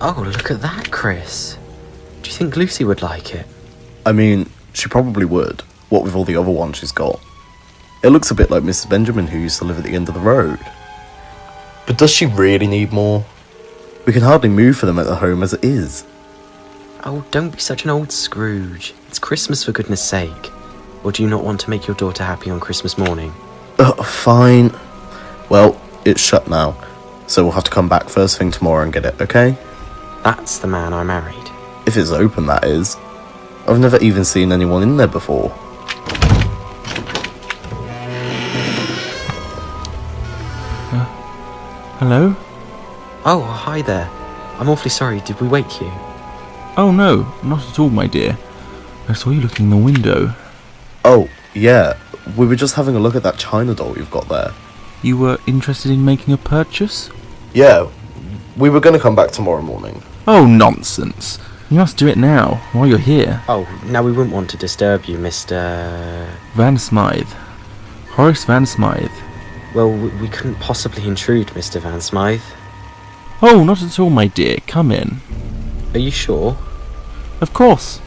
Oh, look at that, Chris. Do you think Lucy would like it? I mean, she probably would, what with all the other ones she's got. It looks a bit like Mrs. Benjamin, who used to live at the end of the road. But does she really need more? We can hardly move for them at the home as it is. Oh, don't be such an old Scrooge. It's Christmas, for goodness sake. Or do you not want to make your daughter happy on Christmas morning? Fine. Well, it's shut now, so we'll have to come back first thing tomorrow and get it, okay? That's the man I married. If it's open, that is. I've never even seen anyone in there before. Hello? Oh, hi there. I'm awfully sorry, did we wake you? Oh no, not at all, my dear. I saw you looking in the window. Oh, yeah. We were just having a look at that China doll you've got there. You were interested in making a purchase? Yeah. We were going to come back tomorrow morning. Oh, nonsense. You must do it now, while you're here. Oh, now we wouldn't want to disturb you, Mr... Van Smythe. Horace Van Smythe. Well, we couldn't possibly intrude, Mr. Van Smythe. Oh, not at all, my dear. Come in. Are you sure? Of course.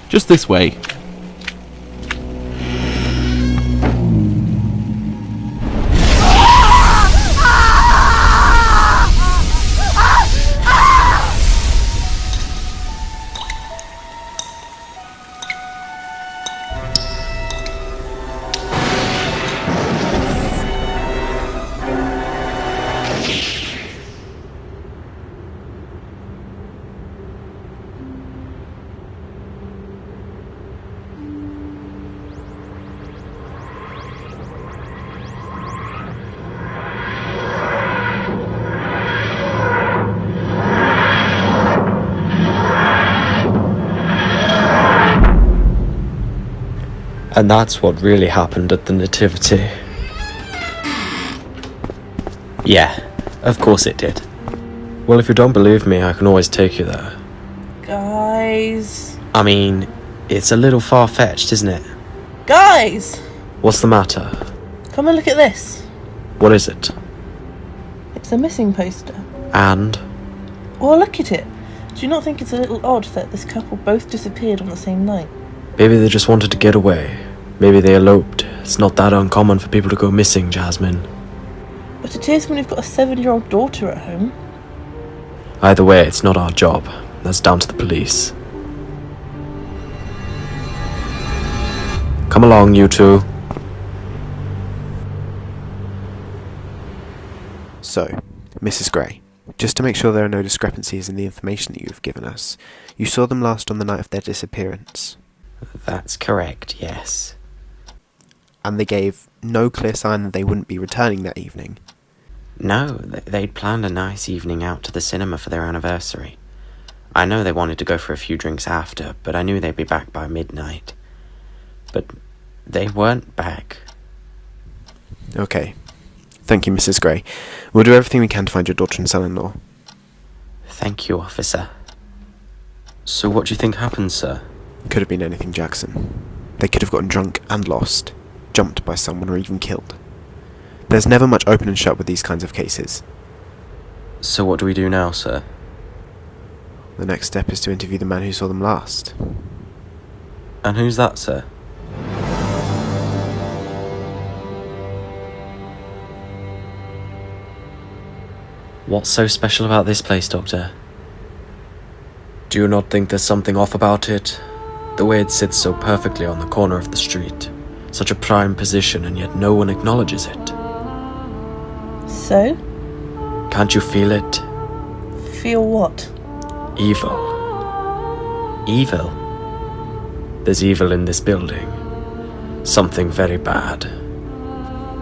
Just this way. And that's what really happened at the Nativity. Yeah, of course it did. Well, if you don't believe me, I can always take you there. Guys. I mean, it's a little far-fetched, isn't it? Guys! What's the matter? Come and look at this. What is it? It's a missing poster. And? Well, look at it. Do you not think it's a little odd that this couple both disappeared on the same night? Maybe they just wanted to get away. Maybe they eloped. It's not that uncommon for people to go missing, Jasmine. But it is when you've got a 7-year-old daughter at home. Either way, it's not our job. That's down to the police. Come along, you two. So, Mrs. Gray, just to make sure there are no discrepancies in the information that you've given us, you saw them last on the night of their disappearance. That's correct, yes. And they gave no clear sign that they wouldn't be returning that evening. No, they'd planned a nice evening out to the cinema for their anniversary. I know they wanted to go for a few drinks after, but I knew they'd be back by midnight. But they weren't back. Okay. Thank you, Mrs. Gray. We'll do everything we can to find your daughter and son-in-law. Thank you, officer. So what do you think happened, sir? Could have been anything, Jackson. They could have gotten drunk and lost, jumped by someone, or even killed. There's never much open and shut with these kinds of cases. So what do we do now, sir? The next step is to interview the man who saw them last. And who's that, sir? What's so special about this place, Doctor? Do you not think there's something off about it? The way it sits so perfectly on the corner of the street. Such a prime position, and yet no one acknowledges it. So? Can't you feel it? Feel what? Evil. Evil? There's evil in this building. Something very bad.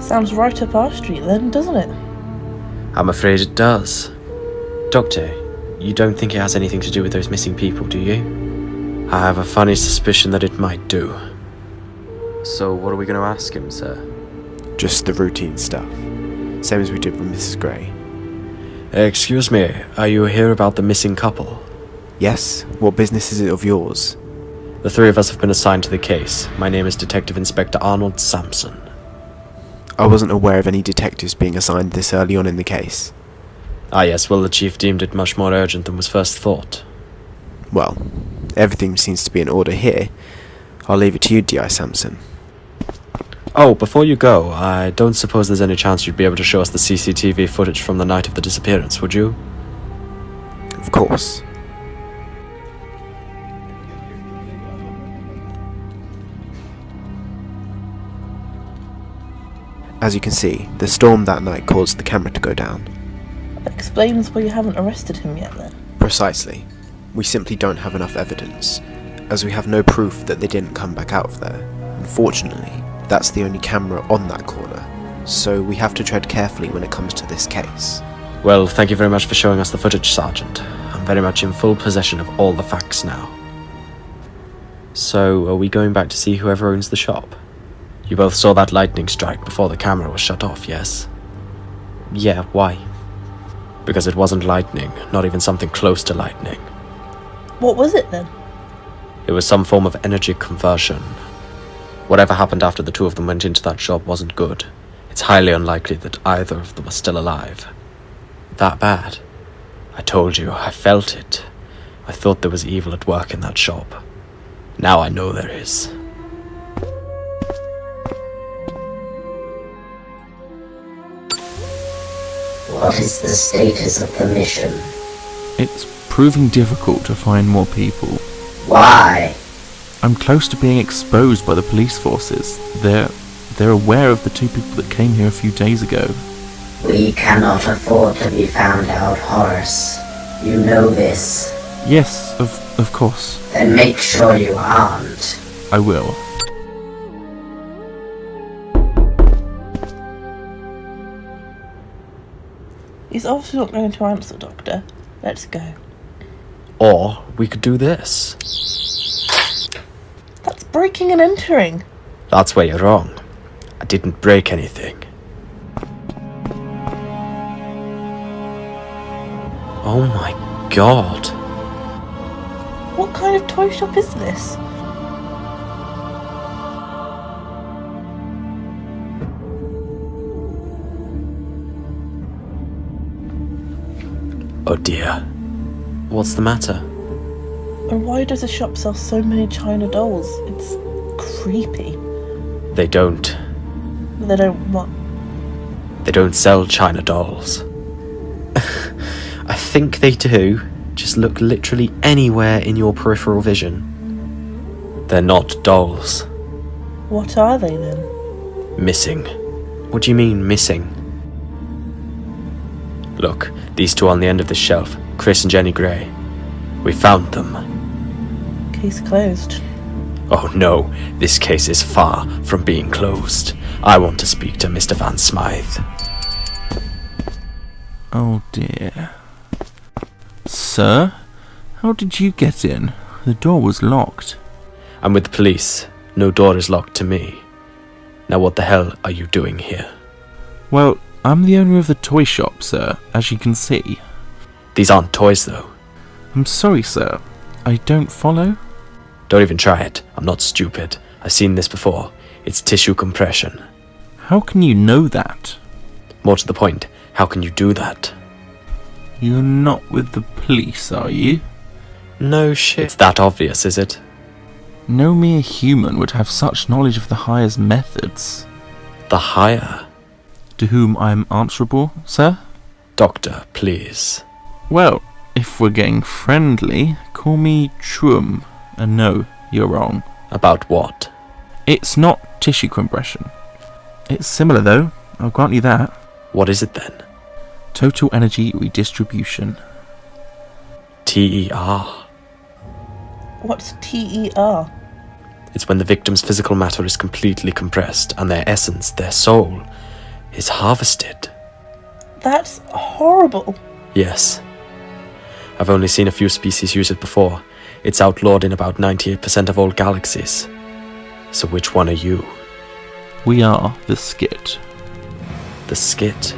Sounds right up our street then, doesn't it? I'm afraid it does. Doctor, you don't think it has anything to do with those missing people, do you? I have a funny suspicion that it might do. So what are we going to ask him, sir? Just the routine stuff. Same as we did with Mrs. Gray. Excuse me, are you here about the missing couple? Yes? What business is it of yours? The three of us have been assigned to the case. My name is Detective Inspector Arnold Sampson. I wasn't aware of any detectives being assigned this early on in the case. Ah yes, well the chief deemed it much more urgent than was first thought. Well, everything seems to be in order here. I'll leave it to you, D.I. Sampson. Oh, before you go, I don't suppose there's any chance you'd be able to show us the CCTV footage from the night of the disappearance, would you? Of course. As you can see, the storm that night caused the camera to go down. That explains why you haven't arrested him yet, then. Precisely. We simply don't have enough evidence, as we have no proof that they didn't come back out of there. Unfortunately, that's the only camera on that corner, so we have to tread carefully when it comes to this case. Well, thank you very much for showing us the footage, Sergeant. I'm very much in full possession of all the facts now. So, are we going back to see whoever owns the shop? You both saw that lightning strike before the camera was shut off, yes? Yeah, why? Because it wasn't lightning, not even something close to lightning. What was it, then? It was some form of energy conversion. Whatever happened after the two of them went into that shop wasn't good. It's highly unlikely that either of them are still alive. That bad? I told you, I felt it. I thought there was evil at work in that shop. Now I know there is. What is the status of the mission? It's proving difficult to find more people. Why? I'm close to being exposed by the police forces. They're aware of the two people that came here a few days ago. We cannot afford to be found out, Horace. You know this. Yes, of course. Then make sure you aren't. I will. He's obviously not going to answer, Doctor. Let's go. Or we could do this. That's breaking and entering. That's where you're wrong. I didn't break anything. Oh my god. What kind of toy shop is this? Oh dear. What's the matter? And why does the shop sell so many China dolls? It's creepy. They don't. They don't what? They don't sell China dolls. I think they do. Just look literally anywhere in your peripheral vision. They're not dolls. What are they then? Missing. What do you mean, missing? Look, these two on the end of the shelf, Chris and Jenny Gray. We found them. Case closed. Oh no, this case is far from being closed. I want to speak to Mr. Van Smythe. Oh dear. Sir? How did you get in? The door was locked. I'm with the police. No door is locked to me. Now what the hell are you doing here? Well, I'm the owner of the toy shop, sir, as you can see. These aren't toys though. I'm sorry, sir. I don't follow? Don't even try it. I'm not stupid. I've seen this before. It's tissue compression. How can you know that? More to the point, how can you do that? You're not with the police, are you? No shit. It's that obvious, is it? No mere human would have such knowledge of the Hire's methods. The Hire? To whom I am answerable, sir? Doctor, please. Well, if we're getting friendly, call me Trum. And no, you're wrong. About what? It's not tissue compression. It's similar though, I'll grant you that. What is it then? Total energy redistribution. TER. What's TER? It's when the victim's physical matter is completely compressed and their essence, their soul, is harvested. That's horrible. Yes. I've only seen a few species use it before. It's outlawed in about 98% of all galaxies. So which one are you? We are the Skit. The Skit?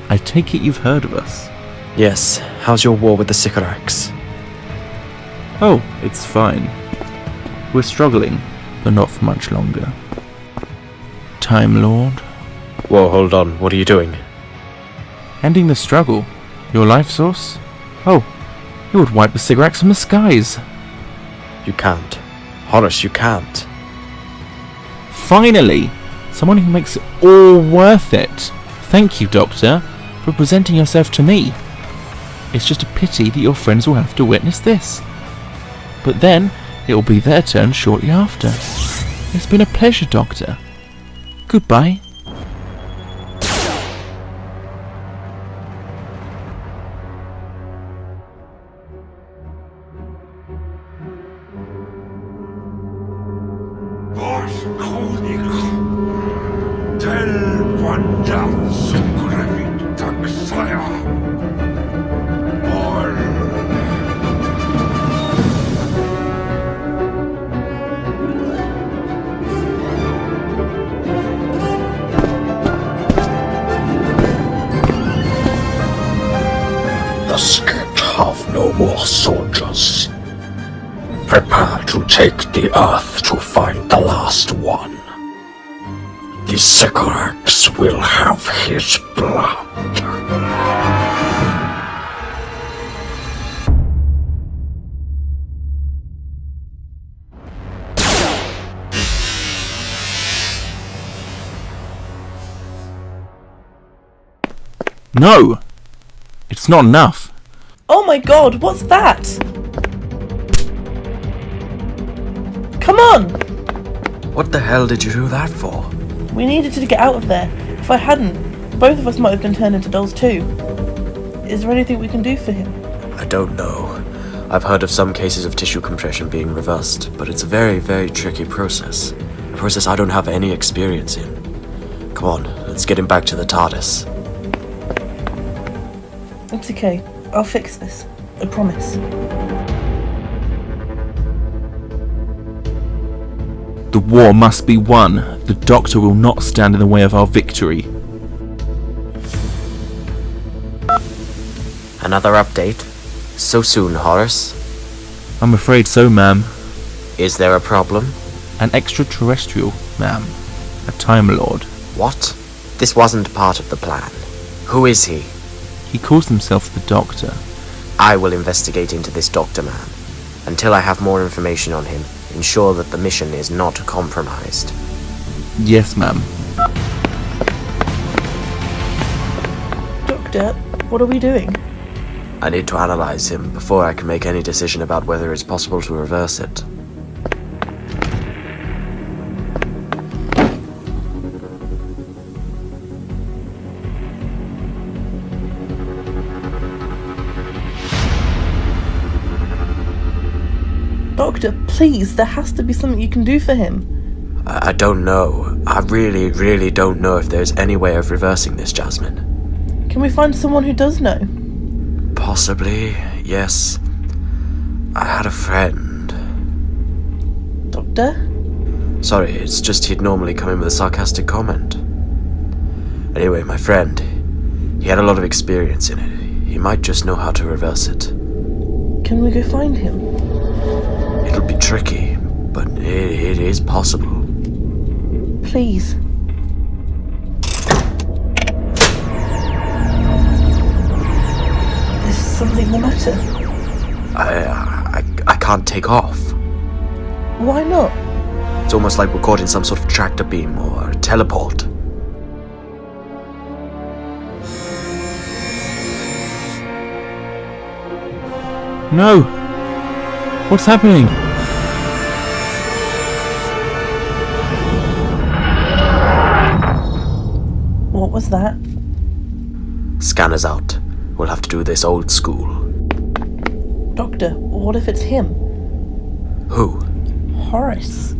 I take it you've heard of us. Yes. How's your war with the Sycorax? Oh, it's fine. We're struggling, but not for much longer. Time Lord? Whoa, hold on. What are you doing? Ending the struggle? Your life source? Oh, it would wipe the Sycorax from the skies. You can't. Horace, you can't. Finally! Someone who makes it all worth it. Thank you, Doctor, for presenting yourself to me. It's just a pity that your friends will have to witness this. But then, it will be their turn shortly after. It's been a pleasure, Doctor. Goodbye. The Skit have no more soldiers. Prepare to take the Earth to find the last one. The Sycorax will have his blood. No! It's not enough. Oh my god, what's that? Come on! What the hell did you do that for? We needed to get out of there. If I hadn't, both of us might have been turned into dolls too. Is there anything we can do for him? I don't know. I've heard of some cases of tissue compression being reversed, but it's a very, very tricky process. A process I don't have any experience in. Come on, let's get him back to the TARDIS. It's okay. I'll fix this. I promise. The war must be won. The Doctor will not stand in the way of our victory. Another update? So soon, Horace? I'm afraid so, ma'am. Is there a problem? An extraterrestrial, ma'am. A Time Lord. What? This wasn't part of the plan. Who is he? He calls himself the Doctor. I will investigate into this Doctor Man. Until I have more information on him, ensure that the mission is not compromised. Yes, ma'am. Doctor, what are we doing? I need to analyze him before I can make any decision about whether it's possible to reverse it. Doctor, please, there has to be something you can do for him. I don't know. I really, really don't know if there's any way of reversing this, Jasmine. Can we find someone who does know? Possibly, yes. I had a friend. Doctor? Sorry, it's just he'd normally come in with a sarcastic comment. Anyway, my friend, he had a lot of experience in it. He might just know how to reverse it. Can we go find him? It'll be tricky, but it is possible. Please. Is something the matter? I can't take off. Why not? It's almost like we're caught in some sort of tractor beam or a teleport. No! What's happening? What was that? Scanner's out. We'll have to do this old school. Doctor, what if it's him? Who? Horace.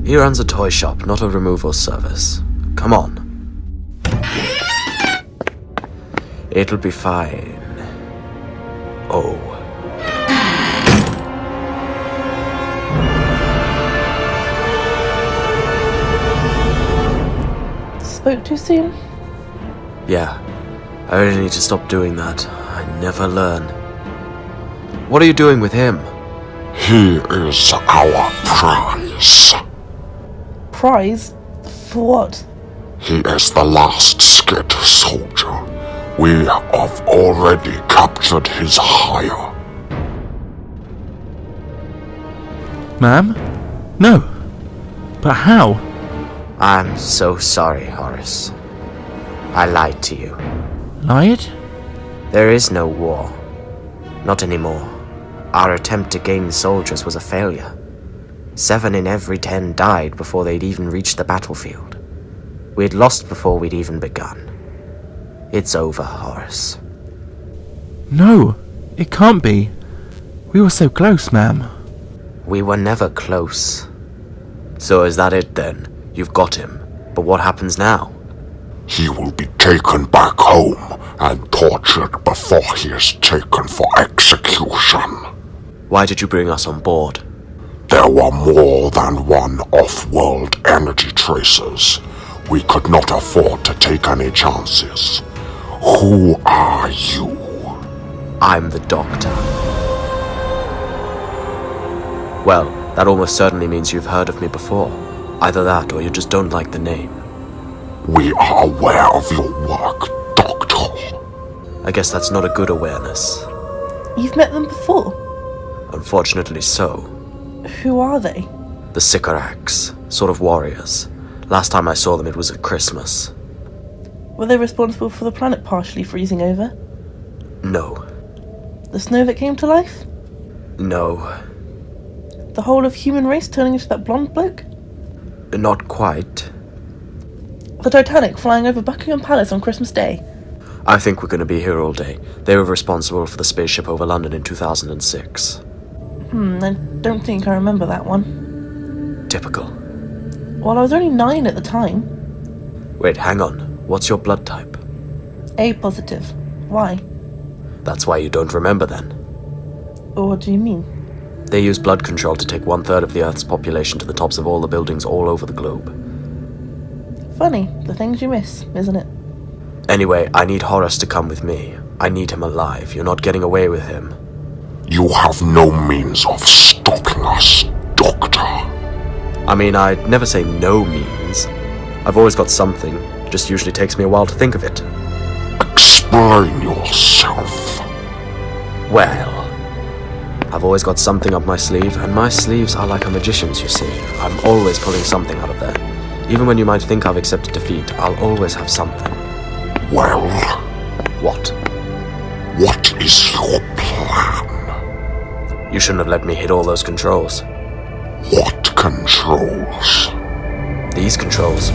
He runs a toy shop, not a removal service. Come on. It'll be fine. Oh. Spoke too soon? Yeah. I really need to stop doing that. I never learn. What are you doing with him? He is our prize. Prize? For what? He is the last Skit soldier. We have already captured his hire. Ma'am? No. But how? I'm so sorry, Horace. I lied to you. Lied? There is no war. Not anymore. Our attempt to gain soldiers was a failure. 7 in every 10 died before they'd even reached the battlefield. We'd lost before we'd even begun. It's over, Horace. No, it can't be. We were so close, ma'am. We were never close. So is that it then? You've got him. But what happens now? He will be taken back home and tortured before he is taken for execution. Why did you bring us on board? There were more than one off-world energy tracers. We could not afford to take any chances. Who are you? I'm the Doctor. Well, that almost certainly means you've heard of me before. Either that, or you just don't like the name. We are aware of your work, Doctor. I guess that's not a good awareness. You've met them before? Unfortunately so. Who are they? The Sycorax, sort of warriors. Last time I saw them it was at Christmas. Were they responsible for the planet partially freezing over? No. The snow that came to life? No. The whole of human race turning into that blonde bloke? Not quite. The Titanic flying over Buckingham Palace on Christmas Day? I think we're going to be here all day. They were responsible for the spaceship over London in 2006. I don't think I remember that one. Typical. Well, I was only 9 at the time. Wait, hang on. What's your blood type? A positive. Why? That's why you don't remember then. What do you mean? They use blood control to take 1/3 of the Earth's population to the tops of all the buildings all over the globe. Funny, the things you miss, isn't it? Anyway, I need Horace to come with me. I need him alive. You're not getting away with him. You have no means of stopping us, Doctor. I mean, I'd never say no means. I've always got something. It just usually takes me a while to think of it. Explain yourself. Well, I've always got something up my sleeve, and my sleeves are like a magician's, you see. I'm always pulling something out of there. Even when you might think I've accepted defeat, I'll always have something. Well, What? what is your plan? You shouldn't have let me hit all those controls. What controls? These controls.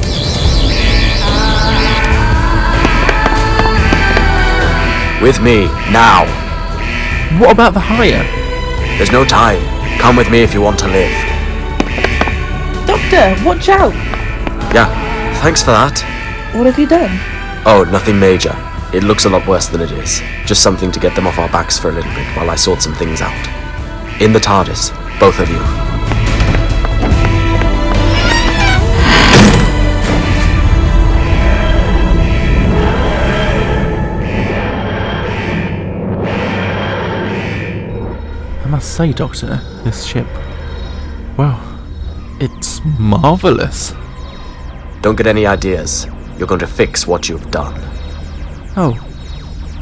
With me, now. What about the hire? There's no time. Come with me if you want to live. Doctor, watch out! Yeah, thanks for that. What have you done? Oh, nothing major. It looks a lot worse than it is. Just something to get them off our backs for a little bit while I sort some things out. In the TARDIS, both of you. I must say, Doctor, this ship... well, it's marvellous. Don't get any ideas. You're going to fix what you've done. Oh,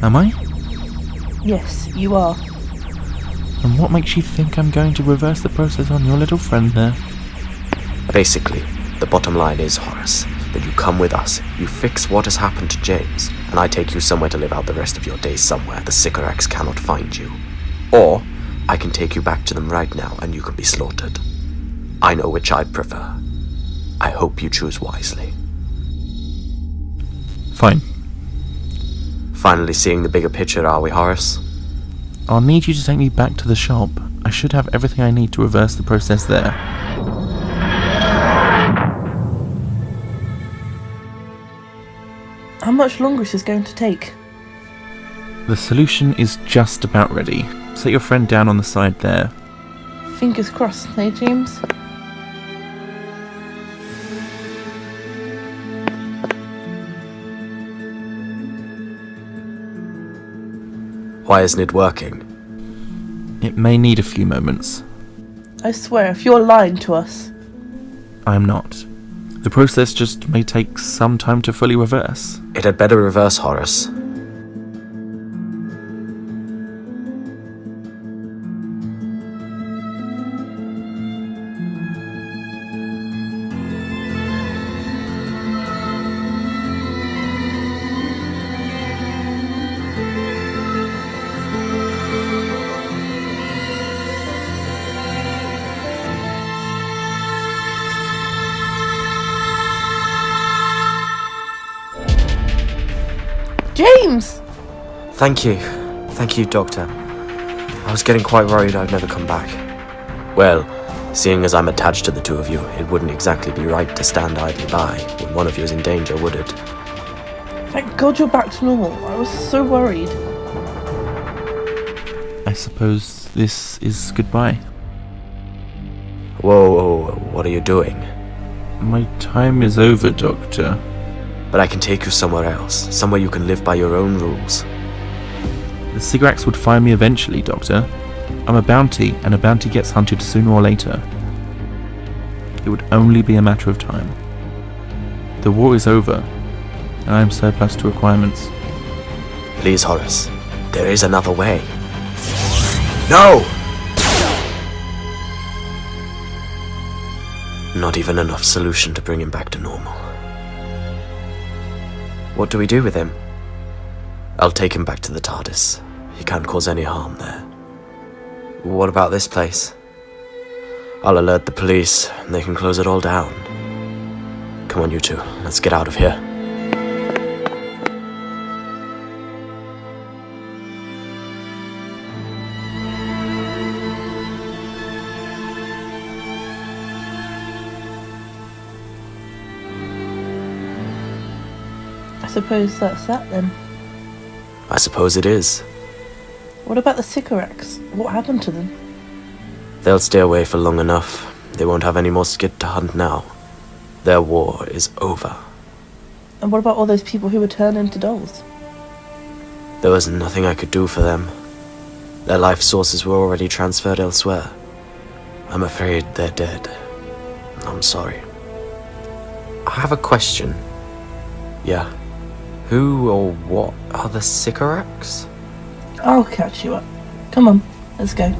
am I? Yes, you are. And what makes you think I'm going to reverse the process on your little friend there? Basically, the bottom line is, Horace, that you come with us, you fix what has happened to James, and I take you somewhere to live out the rest of your days somewhere the Sycorax cannot find you. Or, I can take you back to them right now and you can be slaughtered. I know which I'd prefer. I hope you choose wisely. Fine. Finally seeing the bigger picture, are we, Horace? I'll need you to take me back to the shop. I should have everything I need to reverse the process there. How much longer is this going to take? The solution is just about ready. Set your friend down on the side there. Fingers crossed, eh, James? Why isn't it working? It may need a few moments. I swear, if you're lying to us... I am not. The process just may take some time to fully reverse. It had better reverse, Horace. Thank you. Thank you, Doctor. I was getting quite worried I'd never come back. Well, seeing as I'm attached to the two of you, it wouldn't exactly be right to stand idly by when one of you is in danger, would it? Thank God you're back to normal. I was so worried. I suppose this is goodbye. Whoa, what are you doing? My time is over, Doctor. But I can take you somewhere else, somewhere you can live by your own rules. The Sycorax would find me eventually, Doctor. I'm a bounty, and a bounty gets hunted sooner or later. It would only be a matter of time. The war is over, and I am surplus to requirements. Please, Horace, there is another way. No! Not even enough solution to bring him back to normal. What do we do with him? I'll take him back to the TARDIS. He can't cause any harm there. What about this place? I'll alert the police, and they can close it all down. Come on, you two, let's get out of here. I suppose that's that then. I suppose it is. What about the Sycorax? What happened to them? They'll stay away for long enough. They won't have any more skid to hunt now. Their war is over. And what about all those people who were turned into dolls? There was nothing I could do for them. Their life sources were already transferred elsewhere. I'm afraid they're dead. I'm sorry. I have a question. Yeah. Who or what are the Sycorax? I'll catch you up. Come on, let's go.